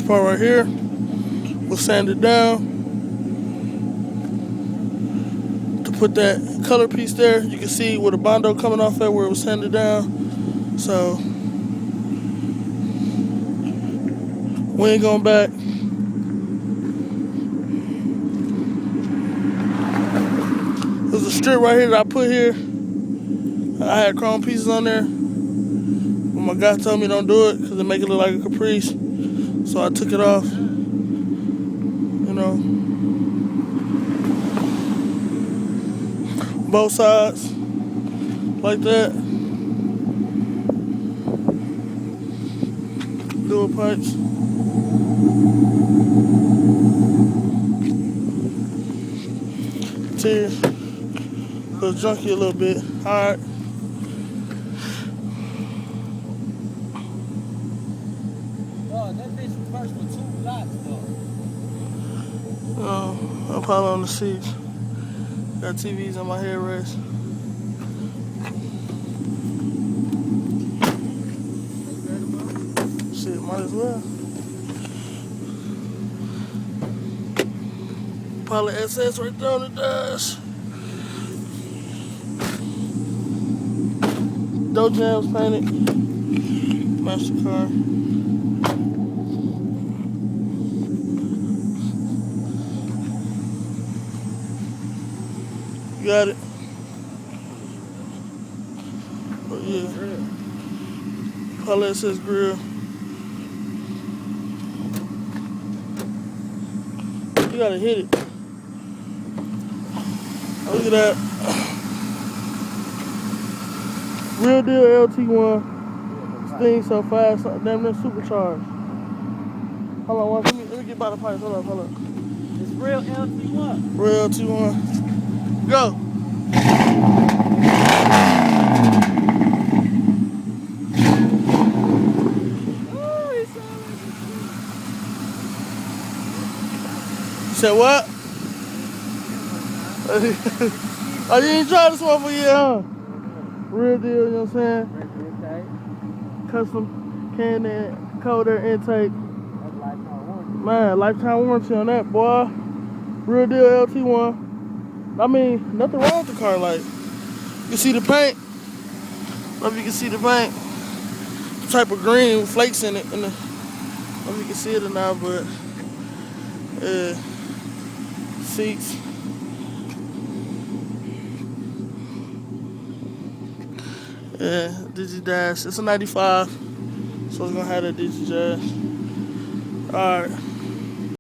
part right here. We'll sand it down to put that color piece there. You can see where the Bondo coming off at where it was sanded down. So we ain't going back. There's a strip right here that I put here. I had chrome pieces on there. But my guy told me don't do it because it make it look like a Caprice. So I took it off. You know. Both sides. Like that. Dual pipes. Interior. A little junky a little bit. Alright. That bitch reversed for 2 lots though. I'm probably on the seats. Got TVs on my headrest. Shit, might as well. Probably SS right there on the dash. Doe Jams painted. MasterCard. You got it? Oh, yeah. Probably SS grill. You gotta hit it. Oh, look at that. Real deal LT1. This thing so fast, damn near supercharged. Hold on, let me get by the pipes. Hold up. It's real LT1. Real LT1. Go. Said what? Oh, you ain't tried this one for you, huh? Real deal, you know what I'm saying? Custom can and coder intake. Man, lifetime warranty on that, boy. Real deal LT1. I mean, nothing wrong with the car. Like, you can see the paint. Love you can see the paint. Type of green with flakes in it. I don't know if you can see it or not, but seats. Yeah, Digi Dash. It's a 95, so it's gonna have that Digi Dash. All right.